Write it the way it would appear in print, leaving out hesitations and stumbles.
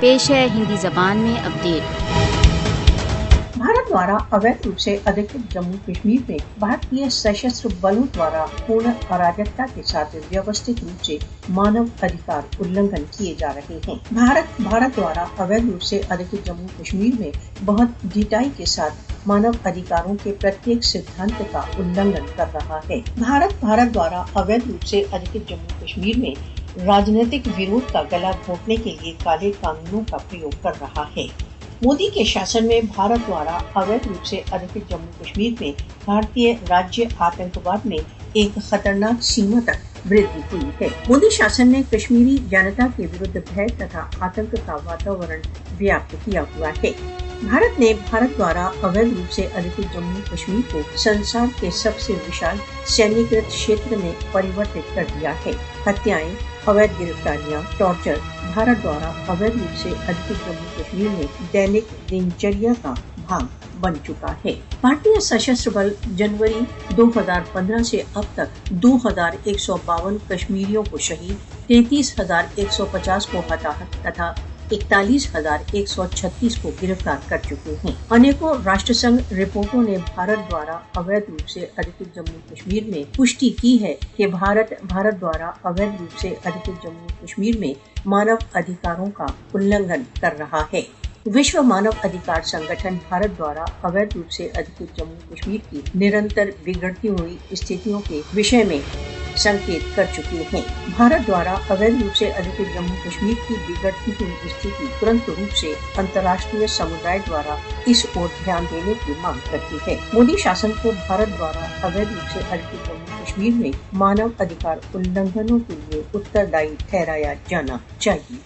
पेश है हिंदी जबान में अपडेट। भारत द्वारा अवैध रूप से अधिकृत जम्मू कश्मीर में भारतीय सशस्त्र बलों द्वारा पूर्ण अराजकता के साथ व्यवस्थित रूप से मानव अधिकार उल्लंघन किए जा रहे हैं। भारत द्वारा अवैध रूप से अधिकृत जम्मू कश्मीर में बहुत ढिठाई के साथ मानव अधिकारों के प्रत्येक सिद्धांत का उल्लंघन कर रहा है। भारत द्वारा अवैध रूप से अधिकृत जम्मू कश्मीर में राजनीतिक विरोध का गला घोंटने के लिए काले कानूनों का प्रयोग कर रहा है। मोदी के शासन में भारत द्वारा अवैध रूप से अधिकृत जम्मू कश्मीर में भारतीय राज्य आतंकवाद में एक खतरनाक सीमा तक वृद्धि हुई है। मोदी शासन ने कश्मीरी जनता के विरुद्ध भय तथा आतंक का वातावरण व्याप्त किया हुआ है। भारत द्वारा अवैध रूप से अधिकृत जम्मू कश्मीर को संसार के सबसे विशाल सैन्यकृत क्षेत्र में परिवर्तित कर दिया है। हत्याएं, अवैध गिरफ्तारियां, टॉर्चर भारत द्वारा अवैध रूप से अधिकृत जम्मू कश्मीर में दैनिक दिनचर्या का भाग बन चुका है। भारतीय सशस्त्र बल जनवरी 2015 से अब तक 2152 कश्मीरियों को शहीद, 33,150 को हताहत तथा 41,136 को गिरफ्तार कर चुके हैं। अनेकों राष्ट्र संघ रिपोर्टों ने भारत द्वारा अवैध रूप से अधिकृत जम्मू कश्मीर में पुष्टि की है कि भारत द्वारा अवैध रूप से अधिकृत जम्मू कश्मीर में मानव अधिकारों का उल्लंघन कर रहा है। विश्व मानव अधिकार संगठन भारत द्वारा अवैध रूप से अधिकृत जम्मू कश्मीर की निरंतर बिगड़ती हुई स्थितियों के विषय में संकेत कर चुके हैं। भारत द्वारा अवैध रूप से अधिकृत जम्मू कश्मीर की बिगड़ती हुई स्थिति तुरंत रूप से अंतर्राष्ट्रीय समुदाय द्वारा इस ओर ध्यान देने की मांग करती है। मोदी शासन को भारत द्वारा अवैध रूप से अधिकृत जम्मू कश्मीर में मानव अधिकार उल्लंघनों के लिए उत्तरदायी ठहराया जाना चाहिए।